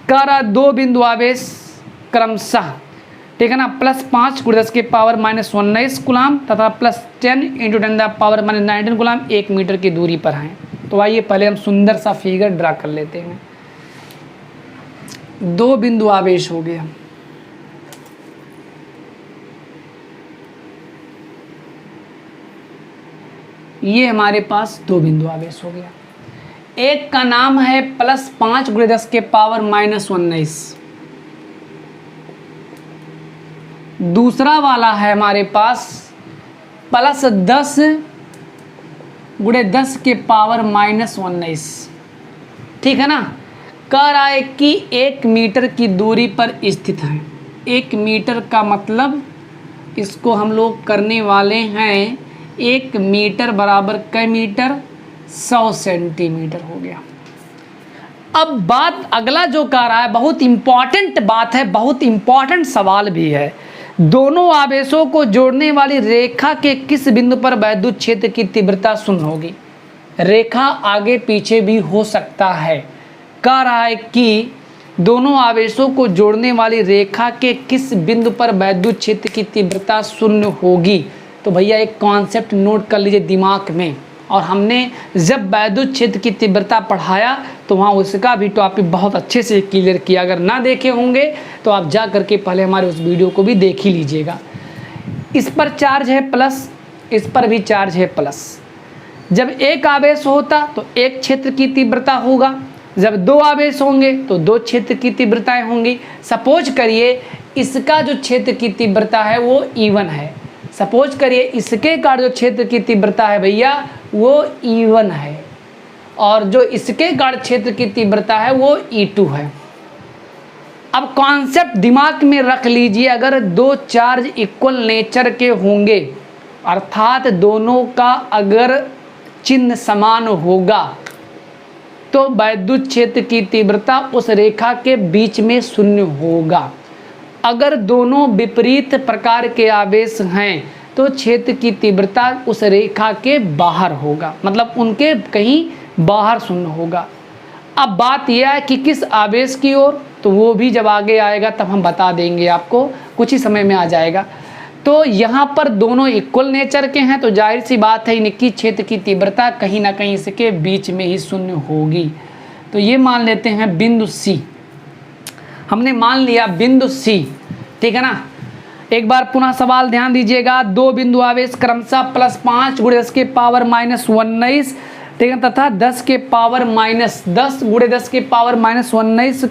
कह रहा दो बिंदु आवेश क्रमशः, ठीक है ना, +5 × 10 के पावर -19 कूलाम तथा +10 × 10 द पावर -19 कूलाम 1 मीटर की दूरी पर हैं। तो आइए पहले हम सुंदर सा फिगर ड्रा कर लेते हैं। दो बिंदु आवेश हो गया, ये हमारे पास दो बिंदु आवेश हो गया। एक का नाम है +5 × 10 के पावर -19, दूसरा वाला है हमारे पास +10 × 10 के पावर -19, ठीक है ना। कह रहा है कि 1 मीटर की दूरी पर स्थित है। 1 मीटर का मतलब इसको हम लोग करने वाले हैं, 1 मीटर बराबर कै मीटर, 100 सेंटीमीटर हो गया। अब बात अगला जो कह रहा है बहुत इंपॉर्टेंट बात है, बहुत इंपॉर्टेंट सवाल भी है। दोनों आवेशों को जोड़ने वाली रेखा के किस बिंदु पर वैद्युत क्षेत्र की तीव्रता 0 होगी? रेखा आगे पीछे भी हो सकता है। कह रहा है कि दोनों आवेशों को जोड़ने वाली रेखा के किस बिंदु पर वैद्युत क्षेत्र की तीव्रता 0 होगी? तो भैया एक कॉन्सेप्ट नोट कर लीजिए दिमाग में, और हमने जब वैद्युत क्षेत्र की तीव्रता पढ़ाया तो वहाँ उसका भी टॉपिक बहुत अच्छे से क्लियर किया। अगर ना देखे होंगे तो आप जा करके पहले हमारे उस वीडियो को भी देख ही लीजिएगा। इस पर चार्ज है प्लस, इस पर भी चार्ज है प्लस। जब एक आवेश होता तो एक क्षेत्र की तीव्रता होगा, जब दो आवेश होंगे तो दो क्षेत्र की तीव्रताएं होंगी। सपोज करिए इसका जो क्षेत्र की तीव्रता है वो E1 है, सपोज करिए इसके का जो क्षेत्र की तीव्रता है भैया वो E1 है, और जो इसके गाढ़ क्षेत्र की तीव्रता है वो E2 है। अब कॉन्सेप्ट दिमाग में रख लीजिए, अगर दो चार्ज इक्वल नेचर के होंगे, अर्थात दोनों का अगर चिन्ह समान होगा, तो वैद्युत क्षेत्र की तीव्रता उस रेखा के बीच में 0 होगा। अगर दोनों विपरीत प्रकार के आवेश हैं, तो क्षेत्र की तीव्रता उस रेखा के बाहर होगा, मतलब उनके कहीं बाहर शून्य होगा। अब बात यह है कि किस आवेश की ओर, तो वो भी जब आगे आएगा तब हम बता देंगे आपको, कुछ ही समय में आ जाएगा। तो यहाँ पर दोनों इक्वल नेचर के हैं, तो जाहिर सी बात है इनकी क्षेत्र की तीव्रता कहीं ना कहीं इसके बीच में ही शून्य होगी। तो ये मान लेते हैं बिंदु सी, हमने मान लिया बिंदु सी, ठीक है ना। एक बार पुनः सवाल ध्यान दीजिएगा, दो बिंदु आवेश क्रमशः +5 × 10⁻⁻19, ठीक है, तथा 10 के पावर माइनस 10 × 10⁻⁻19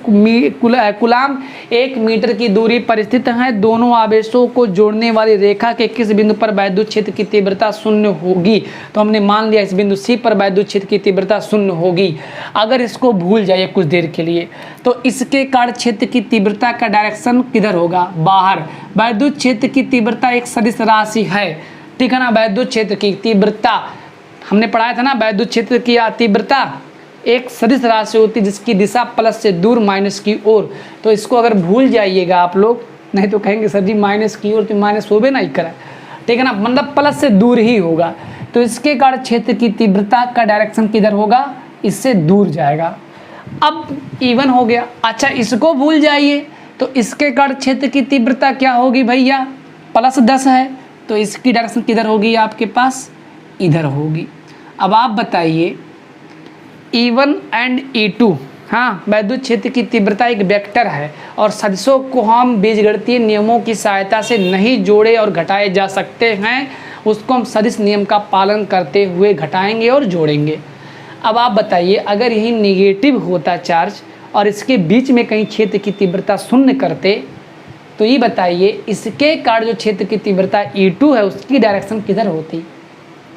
कूलाम 1 मीटर की दूरी पर स्थित हैं। दोनों आवेशों को जोड़ने वाली रेखा के किस बिंदु पर वैद्युत क्षेत्र की तीव्रता शून्य होगी। तो हमने मान लिया इस बिंदु सी पर वैद्युत क्षेत्र की तीव्रता शून्य होगी। अगर इसको भूल जाइए कुछ देर के लिए, तो इसके कारण क्षेत्र की तीव्रता का डायरेक्शन किधर होगा, बाहर। वैद्युत क्षेत्र की तीव्रता एक सदिश राशि है, ठीक है ना। वैद्युत क्षेत्र की तीव्रता हमने पढ़ाया था ना, वैद्युत क्षेत्र की तीव्रता एक सदिश राशि होती है जिसकी दिशा प्लस से दूर माइनस की ओर। तो इसको अगर भूल जाइएगा आप लोग, नहीं तो कहेंगे सर जी माइनस की ओर, तो माइनस होबे नहीं करा, ठीक है ना, मतलब प्लस से दूर ही होगा। तो इसके कारण क्षेत्र की तीव्रता का डायरेक्शन किधर होगा, इससे दूर जाएगा। अब इवन हो गया। अच्छा इसको भूल जाइए, तो इसके कारण क्षेत्र की तीव्रता क्या होगी भैया, +10 है, तो इसकी डायरेक्शन किधर होगी आपके पास, इधर होगी। अब आप बताइए E1 एंड E2, हाँ, वैद्युत क्षेत्र की तीव्रता एक वेक्टर है और सदिशों को हम बीजगणितीय नियमों की सहायता से नहीं जोड़े और घटाए जा सकते हैं, उसको हम सदिश नियम का पालन करते हुए घटाएंगे और जोड़ेंगे। अब आप बताइए अगर यही निगेटिव होता चार्ज और इसके बीच में कहीं क्षेत्र की तीव्रता शून्य करते, तो ये बताइए इसके कारण जो क्षेत्र की तीव्रता E2 है उसकी डायरेक्शन किधर होती,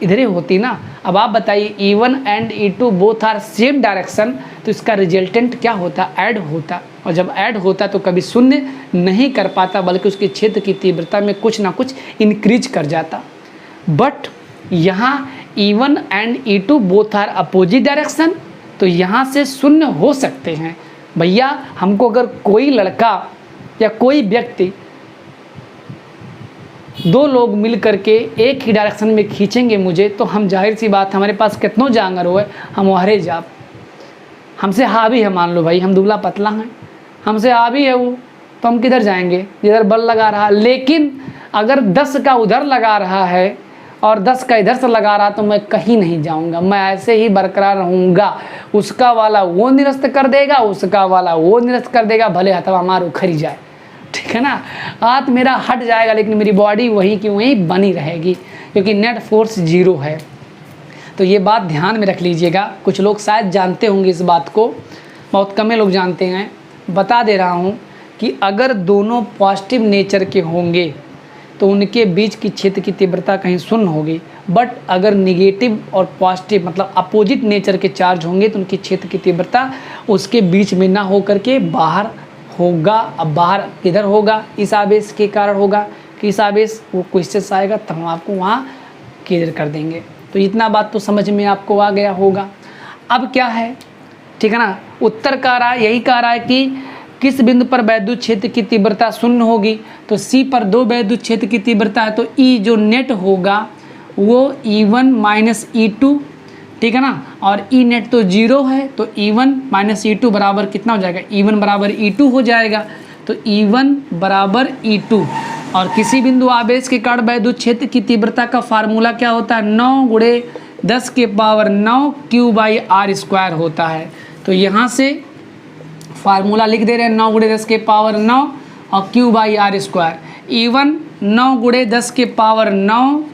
इधर ही होती ना। अब आप बताइए E1 and E2 both are same direction, तो इसका रिजल्टेंट क्या होता, ऐड होता, और जब ऐड होता तो कभी शून्य नहीं कर पाता बल्कि उसके क्षेत्र की तीव्रता में कुछ ना कुछ इंक्रीज कर जाता। बट यहाँ E1 and E2 both are opposite direction, तो यहाँ से शून्य हो सकते हैं। भैया हमको अगर कोई लड़का या कोई व्यक्ति, दो लोग मिल करके एक ही डायरेक्शन में खींचेंगे मुझे, तो हम जाहिर सी बात हमारे पास कितनों जांगर हो है, हम वहरे जाब, हमसे हावी है, मान लो भाई हम दुबला पतला हैं, हमसे हावी है वो, तो हम किधर जाएंगे, जिधर बल लगा रहा। लेकिन अगर 10 का उधर लगा रहा है और 10 का इधर से लगा रहा, तो मैं कहीं नहीं जाऊंगा, मैं ऐसे ही बरकरार रहूँगा। उसका वाला वो निरस्त कर देगा, उसका वाला वो निरस्त कर देगा, भले हथवा मार उखड़ी जाए, ठीक है ना। हाथ मेरा हट जाएगा लेकिन मेरी बॉडी वहीं की वहीं बनी रहेगी, क्योंकि नेट फोर्स 0 है। तो ये बात ध्यान में रख लीजिएगा। कुछ लोग शायद जानते होंगे इस बात को, बहुत कम लोग जानते हैं। बता दे रहा हूँ कि अगर दोनों पॉजिटिव नेचर के होंगे तो उनके बीच की क्षेत्र की तीव्रता कहीं शून्य होगी। बट अगर निगेटिव और पॉजिटिव मतलब अपोजिट नेचर के चार्ज होंगे तो उनकी क्षेत्र की तीव्रता उसके बीच में ना हो करके बाहर होगा। अब बाहर किधर होगा, इस आवेश के कारण होगा कि इस आवेश वो क्वेश्चन आएगा तब हम आपको वहाँ क्लियर कर देंगे। तो इतना बात तो समझ में आपको आ गया होगा। अब क्या है, ठीक है ना, उत्तर कह रहा है, यही कह रहा है कि किस बिंदु पर वैद्युत क्षेत्र की तीव्रता शून्य होगी। तो सी पर 2 वैद्युत क्षेत्र की तीव्रता है, तो ई जो नेट होगा वो E1 माइनस E2, ठीक है ना, और ई नेट तो 0 है, तो E1 माइनस E2 बराबर कितना हो जाएगा, E1 बराबर E2 हो जाएगा। तो E1 बराबर E2, और किसी बिंदु आवेश के कारण वैद्युत क्षेत्र की तीव्रता का फार्मूला क्या होता है, 9 × 10⁹ Q/r² होता है। तो यहाँ से फार्मूला लिख दे रहे हैं 9 × 10⁹ और Q/r²। E1 9 × 10⁹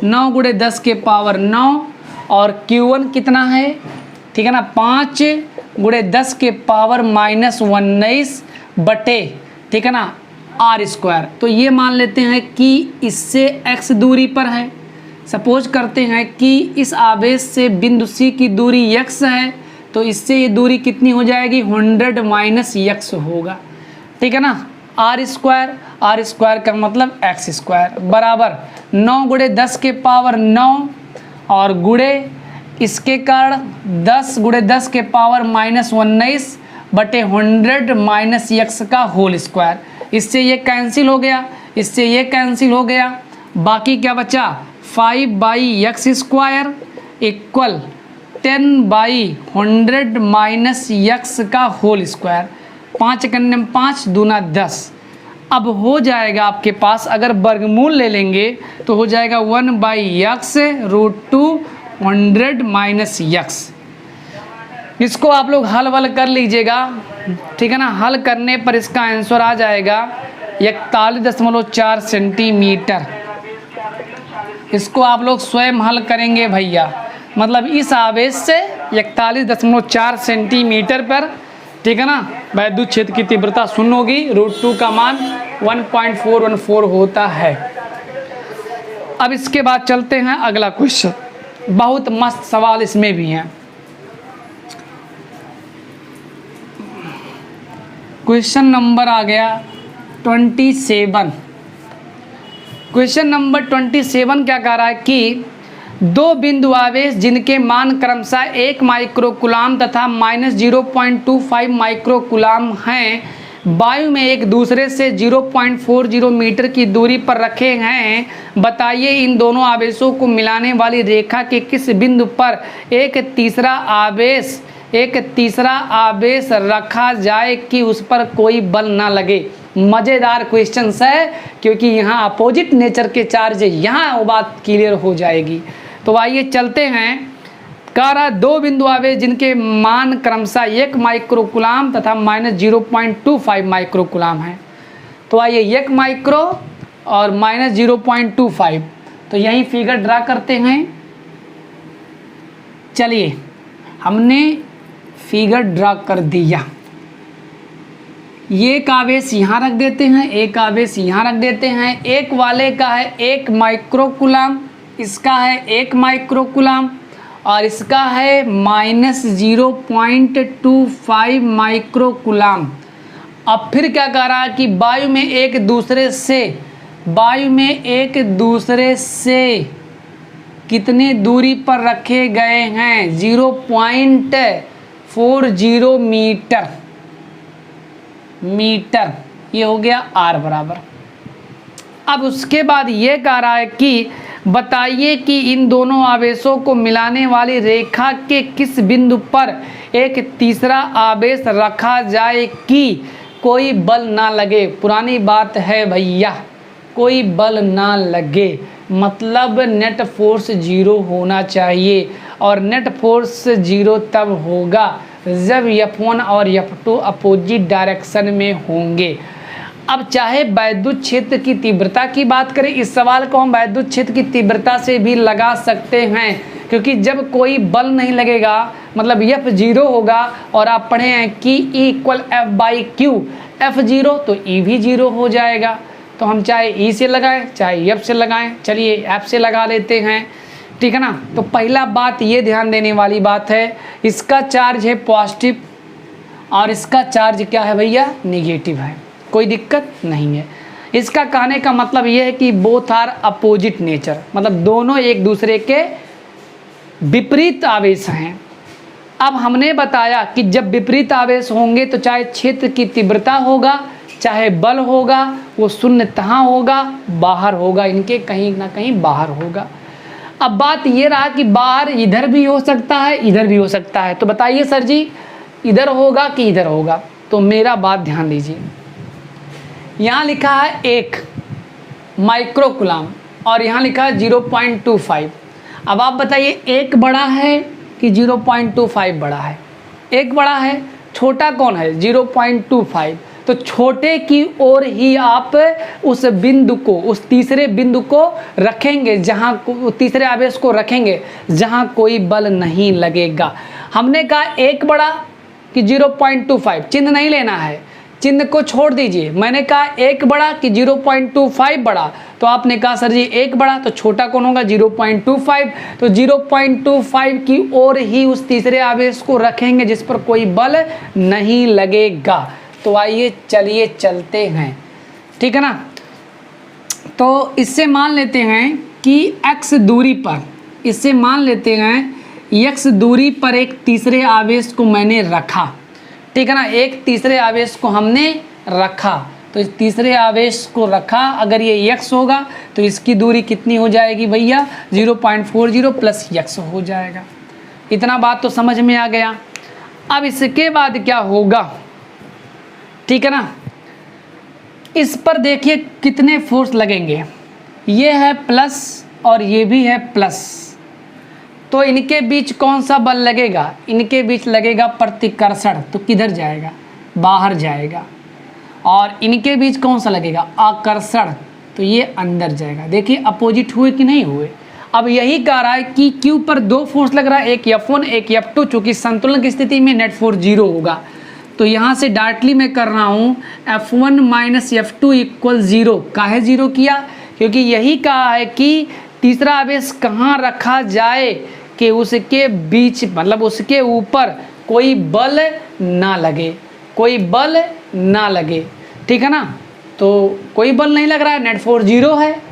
9 × 10⁹ और Q1 कितना है, ठीक है ना, 5 × 10⁻⁻19 बटे, ठीक है ना, r²। तो ये मान लेते हैं कि इससे x दूरी पर है। सपोज करते हैं कि इस आवेश से बिंदु C की दूरी x है, तो इससे ये दूरी कितनी हो जाएगी, 100 - x होगा, ठीक है ना। r² का मतलब x² बराबर 9 × 10⁻9 और गुणे इसके कारण 10 × 10⁻⁻19 बटे 100 - x का होल स्क्वायर। इससे ये कैंसिल हो गया, इससे ये कैंसिल हो गया, बाकी क्या बचा 5/x² इक्वल 10/100 माइनस x का होल स्क्वायर। 5 कन्ने 5 दूना 10। अब हो जाएगा आपके पास, अगर वर्गमूल ले लेंगे तो हो जाएगा 1/x√2 100 माइनस x। इसको आप लोग हल वल कर लीजिएगा, ठीक है ना। हल करने पर इसका आंसर आ जाएगा 41.4 सेंटीमीटर। इसको आप लोग स्वयं हल करेंगे भैया, मतलब इस आवेश से 41.4 सेंटीमीटर पर, ठीक है ना, वैद्युत क्षेत्र की तीव्रता 0 होगी। √2 का मान 1.414 होता है। अब इसके बाद चलते हैं अगला क्वेश्चन। बहुत मस्त सवाल इसमें भी हैं। क्वेश्चन नंबर आ गया 27। क्वेश्चन नंबर 27 क्या कह रहा है कि दो बिंदु आवेश जिनके मान क्रमशः 1 माइक्रोकुलाम तथा -0.25 माइक्रोकुलाम हैं, वायु में एक दूसरे से 0.40 मीटर की दूरी पर रखे हैं। बताइए इन दोनों आवेशों को मिलाने वाली रेखा के किस बिंदु पर एक तीसरा आवेश रखा जाए कि उस पर कोई बल ना लगे। मज़ेदार क्वेश्चन है, क्योंकि यहाँ अपोजिट नेचर के चार्ज है, यहाँ वो बात क्लियर हो जाएगी। तो आइए चलते हैं। कह रहा दो बिंदु आवेश जिनके मान क्रमशः 1 माइक्रोकुलाम तथा -0.25 माइक्रोकुलाम है। तो आइए 1 माइक्रो और -0.25, तो यही फिगर ड्रा करते हैं। चलिए हमने फिगर ड्रा कर दिया। ये एक आवेश यहाँ रख देते हैं, एक आवेश यहाँ रख देते हैं। एक वाले का है 1 माइक्रोकुलाम, इसका है 1 माइक्रोकुलाम और इसका है -0.25 माइक्रोकुलाम। अब फिर क्या कह रहा है कि वायु में एक दूसरे से कितने दूरी पर रखे गए हैं? 0.40 मीटर। ये हो गया r बराबर। अब उसके बाद ये कह रहा है कि बताइए कि इन दोनों आवेशों को मिलाने वाली रेखा के किस बिंदु पर एक तीसरा आवेश रखा जाए कि कोई बल ना लगे। पुरानी बात है भैया, कोई बल ना लगे मतलब नेट फोर्स 0 होना चाहिए। और नेट फोर्स 0 तब होगा जब F1 और F2 अपोजिट डायरेक्शन में होंगे। अब चाहे वैद्युत क्षेत्र की तीव्रता की बात करें, इस सवाल को हम वैद्युत क्षेत्र की तीव्रता से भी लगा सकते हैं, क्योंकि जब कोई बल नहीं लगेगा मतलब F0 होगा। और आप पढ़े हैं कि E = F/Q, F0 तो E भी 0 हो जाएगा। तो हम चाहे E से लगाएं चाहे F से लगाएं। चलिए F से लगा लेते हैं, ठीक है ना। तो पहला बात ये ध्यान देने वाली बात है, इसका चार्ज है पॉजिटिव और इसका चार्ज क्या है भैया? नेगेटिव है। कोई दिक्कत नहीं है। इसका कहने का मतलब ये है कि बोथ आर अपोजिट नेचर, मतलब दोनों एक दूसरे के विपरीत आवेश हैं। अब हमने बताया कि जब विपरीत आवेश होंगे तो चाहे क्षेत्र की तीव्रता होगा चाहे बल होगा वो शून्यतः होगा, बाहर होगा, इनके कहीं ना कहीं बाहर होगा। अब बात ये रहा कि बाहर इधर भी हो सकता है इधर भी हो सकता है। तो बताइए सर जी इधर होगा कि इधर होगा? तो मेरा बात ध्यान दीजिए, यहाँ लिखा है 1 माइक्रोकुलाम और यहाँ लिखा है 0.25। अब आप बताइए 1 बड़ा है कि 0.25 बड़ा है? 1 बड़ा है। छोटा कौन है? 0.25। तो छोटे की ओर ही आप उस बिंदु को, उस तीसरे बिंदु को रखेंगे जहाँ तीसरे आवेश को रखेंगे जहाँ कोई बल नहीं लगेगा। हमने कहा 1 बड़ा कि 0.25, चिन्ह नहीं लेना है, चिन्ह को छोड़ दीजिए। मैंने कहा 1 बड़ा कि 0.25 बड़ा, तो आपने कहा सर जी 1 बड़ा, तो छोटा कौन होगा? 0.25। तो 0.25 की ओर ही उस तीसरे आवेश को रखेंगे जिस पर कोई बल नहीं लगेगा। तो आइए चलिए चलते हैं, ठीक है ना। तो इससे मान लेते हैं कि x दूरी पर, इससे मान लेते हैं x दूरी पर एक तीसरे आवेश को मैंने रखा, ठीक है ना। एक तीसरे आवेश को हमने रखा तो इस तीसरे आवेश को रखा, अगर ये x होगा तो इसकी दूरी कितनी हो जाएगी भैया 0.40 प्लस x हो जाएगा। इतना बात तो समझ में आ गया। अब इसके बाद क्या होगा, ठीक है ना, इस पर देखिए कितने फोर्स लगेंगे, ये है प्लस और ये भी है प्लस, तो इनके बीच कौन सा बल लगेगा, इनके बीच लगेगा प्रतिकर्षण, तो किधर जाएगा, बाहर जाएगा। और इनके बीच कौन सा लगेगा, आकर्षण, तो ये अंदर जाएगा। देखिए अपोजिट हुए कि नहीं हुए। अब यही कह रहा है कि Q पर दो फोर्स लग रहा है, एक F1 एक F2, चूँकि संतुलन की स्थिति में नेट फोर्स 0 होगा। तो यहाँ से डायरेक्टली मैं कर रहा हूँ F1 माइनस F2 इक्वल 0। काहे 0 किया, क्योंकि यही कहा है कि तीसरा आवेश कहाँ रखा जाए कि उसके बीच, मतलब उसके ऊपर कोई बल ना लगे, कोई बल ना लगे, ठीक है ना। तो कोई बल नहीं लग रहा है, नेट फोर्स 0 है।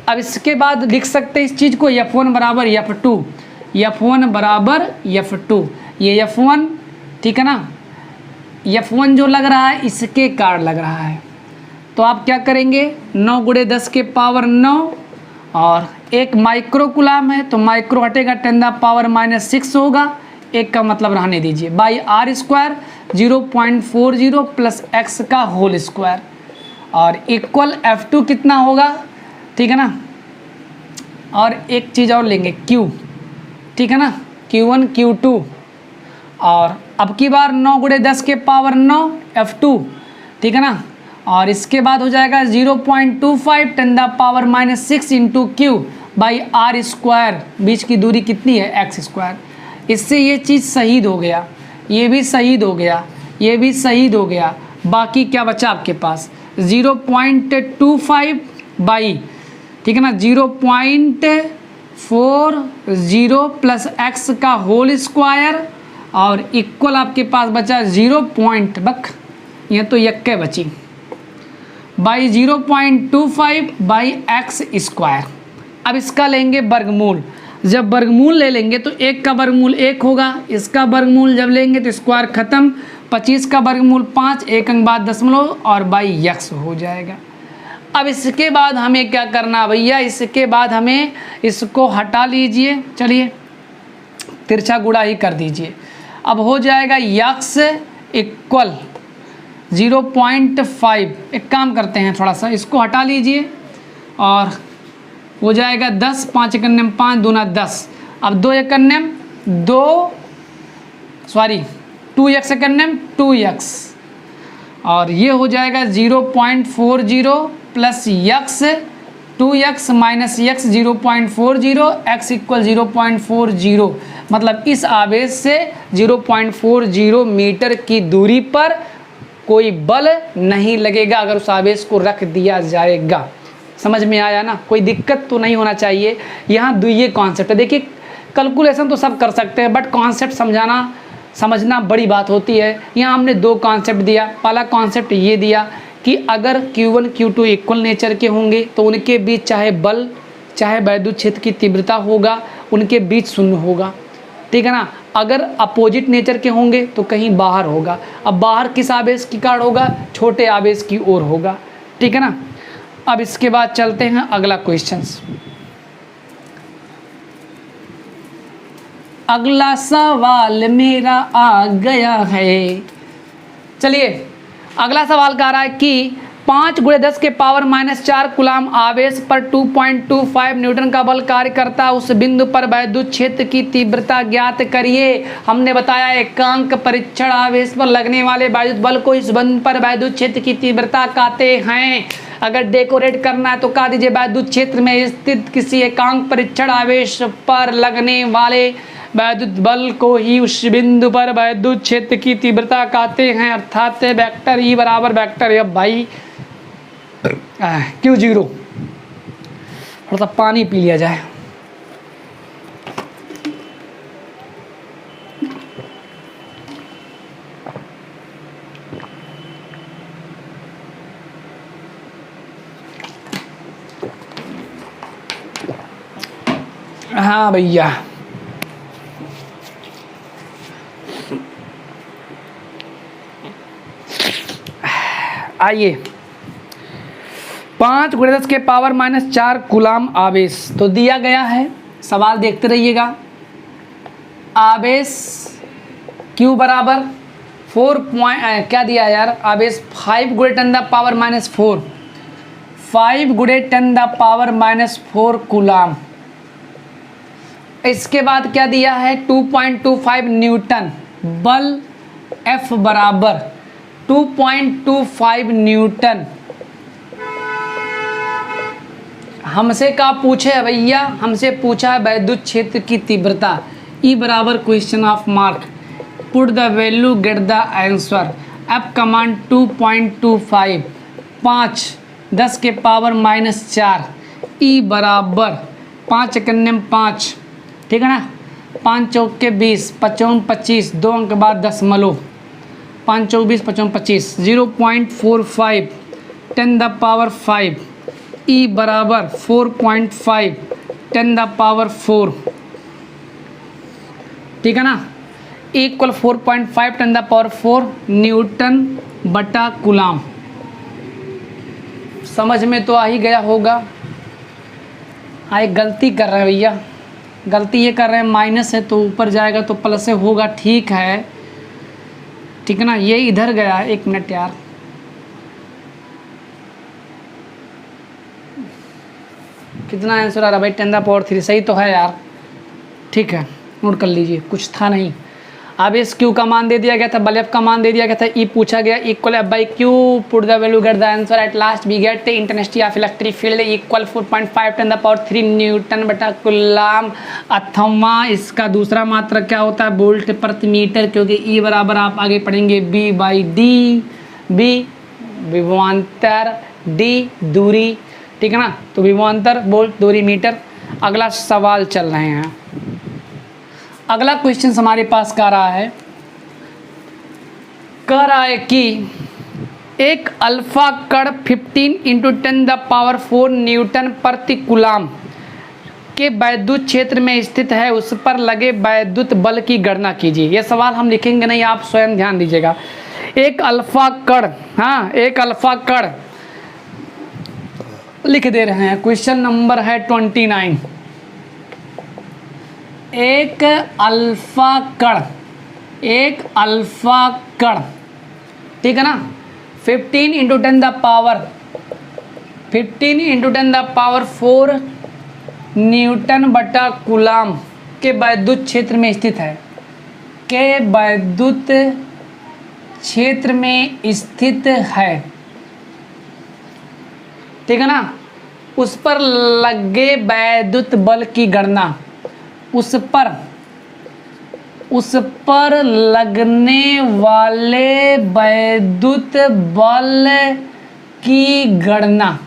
अब इसके बाद लिख सकते हैं इस चीज़ को F1 बराबर F2, F1 बराबर F2, ये F1, ठीक है ना, F1 जो लग रहा है इसके कारण लग रहा है। तो आप क्या करेंगे, 9 × 10 के पावर 9 और एक माइक्रो कूलाम है, तो माइक्रो हटेगा 10⁻⁻6 होगा, एक का मतलब रहने दीजिए, by r square 0.40 plus x का होल स्क्वायर और इक्वल F2 कितना होगा, ठीक है ना। और एक चीज़ और लेंगे Q, ठीक है ना, Q1 Q2 और अब की बार 9 × 10 के पावर 9 F2, ठीक है ना। और इसके बाद हो जाएगा 0.25 10⁻⁻6 into Q by r square, बीच की दूरी कितनी है x स्क्वायर। इससे ये चीज़ शहीद हो गया, ये भी शहीद हो गया, ये भी शहीद हो गया। बाकी क्या बचा आपके पास 0.25 बाई, ठीक है ना, 0.40 प्लस x का होल स्क्वायर और इक्वल आपके पास बचा 0. यह तो यक्के बची बाई 0.25 बाई x स्क्वायर। अब इसका लेंगे वर्गमूल, जब वर्गमूल ले लेंगे तो एक का वर्गमूल 1 होगा, इसका वर्गमूल जब लेंगे तो स्क्वायर खत्म, 25 का वर्गमूल 5, एक अंक बाद दशमलव और बाई x हो जाएगा। अब इसके बाद हमें क्या करना भैया, इसके बाद हमें इसको हटा लीजिए, चलिए तिरछा गुणा ही कर दीजिए। अब हो जाएगा x इक्वल 0.5, एक काम करते हैं थोड़ा सा इसको हटा लीजिए और हो जाएगा 10, 5 × 5 दूना 10, अब 2 × 2x 2x और ये हो जाएगा 0.40 plus x 2x minus x 0.40, x equal 0.40, मतलब इस आवेश से 0.40 मीटर की दूरी पर कोई बल नहीं लगेगा अगर उस आवेश को रख दिया जाएगा। समझ में आया ना, कोई दिक्कत तो नहीं होना चाहिए। यहाँ ये कॉन्सेप्ट है, देखिए कैलकुलेशन तो सब कर सकते हैं बट कॉन्सेप्ट समझना बड़ी बात होती है। यहाँ हमने 2 कॉन्सेप्ट दिया। पहला कॉन्सेप्ट ये दिया कि अगर Q1 Q2 इक्वल नेचर के होंगे तो उनके बीच चाहे बल चाहे वैद्युत क्षेत्र की तीव्रता होगा उनके बीच शून्य होगा, ठीक है ना। अगर अपोजिट नेचर के होंगे तो कहीं बाहर होगा। अब बाहर किस आवेश की कारण होगा, छोटे आवेश की ओर होगा, ठीक है ना। अब इसके बाद चलते हैं अगला क्वेश्चन। अगला सवाल मेरा आ गया है। चलिए अगला सवाल कह रहा है कि 5 × 10 के पावर -4 कूलाम आवेश पर 2.25 न्यूटन का बल कार्य करता है, उस बिंदु पर वैद्युत क्षेत्र की तीव्रता ज्ञात करिए। हमने बताया एकांक परीक्षण आवेश पर लगने वाले वैद्युत बल को इस बिंदु पर वैद्युत क्षेत्र की तीव्रता कहते हैं। अगर डेकोरेट करना है तो कह दीजिए वैद्युत क्षेत्र में स्थित किसी एकांक परीक्षण आवेश पर लगने वाले वैद्युत बल को ही उस बिंदु पर वैद्युत क्षेत्र की तीव्रता कहते हैं, अर्थात वेक्टर E बराबर वेक्टर F बाई Q0। थोड़ा सा पानी पी लिया जाए। हाँ भैया, आइए 5 × 10 के पावर -4 कूलाम आवेश। तो दिया गया है, सवाल देखते रहिएगा। आवेश Q बराबर 4 क्या दिया है यार, आवेश 5 × 10⁻⁴, 5 × 10⁻⁴ कूलाम। इसके बाद क्या दिया है, 2.25 न्यूटन। बल F बराबर 2.25 न्यूटन। हमसे क्या पूछे है भैया, हमसे पूछा है वैद्युत क्षेत्र की तीव्रता। E बराबर question of mark, put the value get the answer. F command 2.25, 5 10 के पावर -4। E बराबर 5 × 5, ठीक है ना, 5 चौके 20, 55 25, 2 अंक बाद दशमलव, 5 चौक 20, 55 25, 0.45 10⁵। E बराबर 4.5 10⁴, ठीक है ना, इक्वल 4.5 10⁴ न्यूटन बटा कूलाम। समझ में तो आ ही गया होगा। हाँ, एक गलती कर रहे हैं भैया, गलती ये कर रहे हैं, माइनस है तो ऊपर जाएगा तो प्लस से होगा, ठीक है, ठीक है ना। ये इधर गया है, 1 मिनट यार, कितना आंसर आ रहा भाई, 10⁻3 सही तो है यार, ठीक है, नोट कर लीजिए, कुछ था नहीं। आवेश Q का मान दे दिया गया था, बल F का मान दे दिया गया था, E पूछा गया, equal F/Q, put the value get the answer. At last we get the intensity of electric field equal 4.5 10⁻3 newton बटा कूलाम, अथवा इसका दूसरा मात्रक क्या होता है, वोल्ट प्रति मीटर, क्योंकि E बराबर आप आगे पढ़ेंगे B/D, B विभवांतर, D दूरी, ठीक है ना, तो विभवांतर वोल्ट, दूरी मीटर। अगला सवाल चल रहे हैं। अगला क्वेश्चन हमारे पास कह रहा है कि एक अल्फा कण 15 × 10⁴ न्यूटन प्रति कूलाम के वैद्युत क्षेत्र में स्थित है, उस पर लगे वैद्युत बल की गणना कीजिए। यह सवाल हम लिखेंगे नहीं, आप स्वयं ध्यान दीजिएगा। एक अल्फा कण, हाँ, एक अल्फा कण लिख दे रहे हैं, क्वेश्चन नंबर है 29। एक अल्फा कण, एक अल्फा कण, ठीक है ना, 15 × 10⁴ न्यूटन बटा कूलाम के वैद्युत क्षेत्र में स्थित है, के वैद्युत क्षेत्र में स्थित है, ठीक है ना। उस पर लगे वैद्युत बल की गणना, उस पर लगने वाले वैद्युत बल की गणना।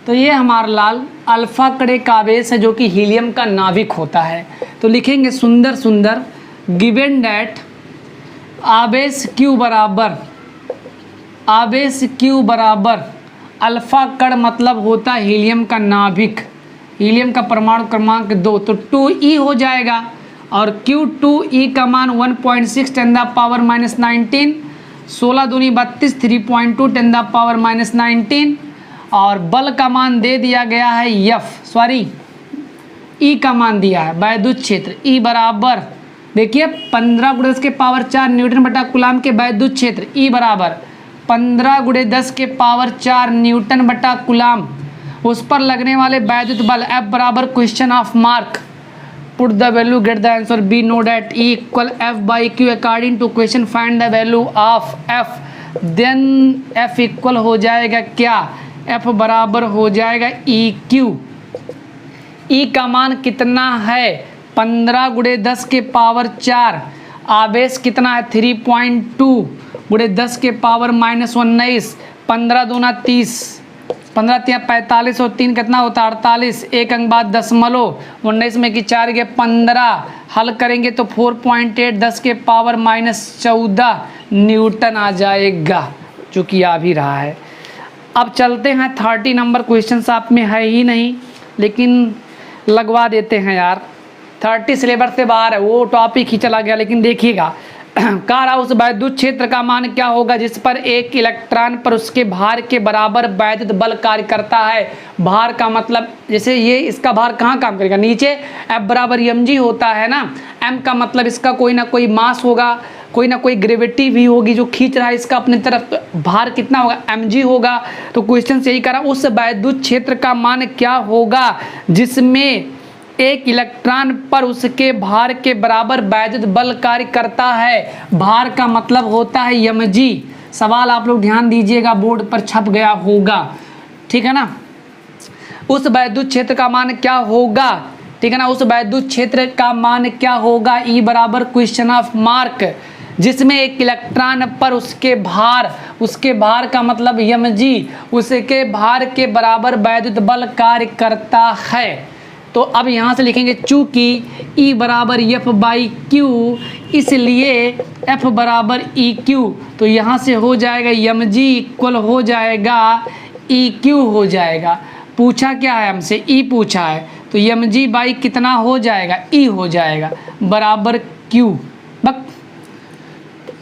तो ये हमारा लाल अल्फा कण एक आवेश है जो कि हीलियम का नाभिक होता है। तो लिखेंगे सुंदर सुंदर, गिवन दैट आवेश Q बराबर अल्फा कण मतलब होता है हीलियम का नाभिक, हीलियम का परमाणु क्रमांक 2, तो 2e हो जाएगा, और Q2e का मान 1.6 10⁻⁻19, 16 दूनी 32, 3.2 10⁻⁻19, और बल का मान दे दिया गया है E का मान दिया है, वैद्युत क्षेत्र E बराबर, देखिए 15 × 10⁴ न्यूटन बटा कूलाम के वैद्युत क्षेत्र E बराबर 15 × 10⁴ न्यूटन बटा कूलाम। उस पर लगने वाले वैद्युत बल F बराबर question of mark, put the value get the answer. Be know that E equal F/Q according to question find the value of F, then F equal हो जाएगा क्या, F बराबर हो जाएगा EQ। E का मान कितना है, 15 × 10⁴, आवेश कितना है 3.2 × 10⁻⁻19, 15 दूना 30, 15 × 45 और 3 कितना होता है 48, एक अंक बाद दशमलव, 19 में कि 4 के 15, हल करेंगे तो 4.8 10⁻14 न्यूटन आ जाएगा, जो कि आ भी रहा है। अब चलते हैं 30 नंबर क्वेश्चन, आप में है ही नहीं लेकिन लगवा देते हैं यार, 30 सिलेबस से बाहर है, वो टॉपिक ही चला गया, लेकिन देखिएगा कह रहा उस वैद्युत क्षेत्र का मान क्या होगा जिस पर एक इलेक्ट्रॉन पर उसके भार के बराबर वैद्युत बल कार्य करता है। भार का मतलब जैसे ये इसका भार कहाँ काम करेगा, नीचे F बराबर mg होता है ना। m का मतलब इसका कोई ना कोई मास होगा, कोई ना कोई ग्रेविटी भी होगी जो खींच रहा है इसका अपनी तरफ, भार कितना होगा mg होगा। तो क्वेश्चन से यही कह रहा उस वैद्युत क्षेत्र का मान क्या होगा जिसमें एक इलेक्ट्रॉन पर उसके भार के बराबर वैद्युत बल कार्य करता है। भार का मतलब होता है mg। सवाल आप लोग ध्यान दीजिएगा, बोर्ड पर छप गया होगा, ठीक है ना। उस वैद्युत क्षेत्र का मान क्या होगा, ठीक है ना, उस वैद्युत क्षेत्र का मान क्या होगा, ई बराबर क्वेश्चन ऑफ मार्क, जिसमें एक इलेक्ट्रॉन पर उसके भार का मतलब mg, उसके भार के बराबर वैद्युत बल कार्य करता है। तो अब यहाँ से लिखेंगे चूंकि E बराबर F बाई क्यू, इसलिए F बराबर EQ, तो यहाँ से हो जाएगा mg इक्वल हो जाएगा EQ हो जाएगा। पूछा क्या है हमसे, E पूछा है, तो mg बाई कितना हो जाएगा, E हो जाएगा बराबर Q, बस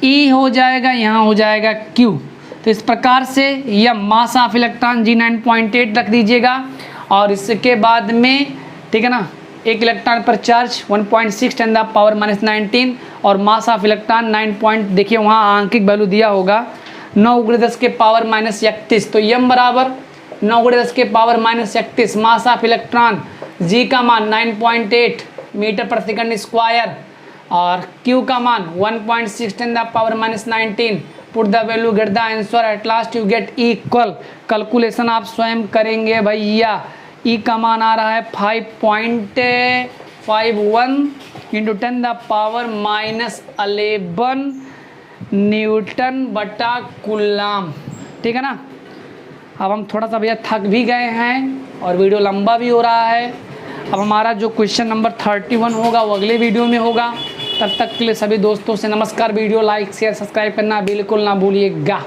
E हो जाएगा, यहाँ हो जाएगा Q। तो इस प्रकार से यह मास ऑफ इलेक्ट्रॉन G9.8 रख दीजिएगा। और इसके बाद में, ठीक है ना, एक इलेक्ट्रॉन पर चार्ज 1.6 × 10⁻⁹ और मास ऑफ इलेक्ट्रॉन 9 देखिए वहाँ आंकिक वैल्यू दिया होगा 9×10⁻31। तो m बराबर 9×10⁻31 मास ऑफ इलेक्ट्रॉन, g का मान 9.8 मीटर प्रति सेकंड स्क्वायर और q का मान 1.6 × 10⁻⁹। Put the value, get the answer, at last you get equal. Calculation आप स्वयं करेंगे भैया। E का मान आ रहा है 5.51 × 10⁻⁻11 न्यूटन बटा कूलाम, ठीक है ना। अब हम थोड़ा सा भैया थक भी गए हैं और वीडियो लंबा भी हो रहा है। अब हमारा जो क्वेश्चन नंबर 31 होगा वो अगले वीडियो में होगा। तब तक के लिए सभी दोस्तों से नमस्कार। वीडियो लाइक शेयर सब्सक्राइब करना बिल्कुल ना भूलिएगा।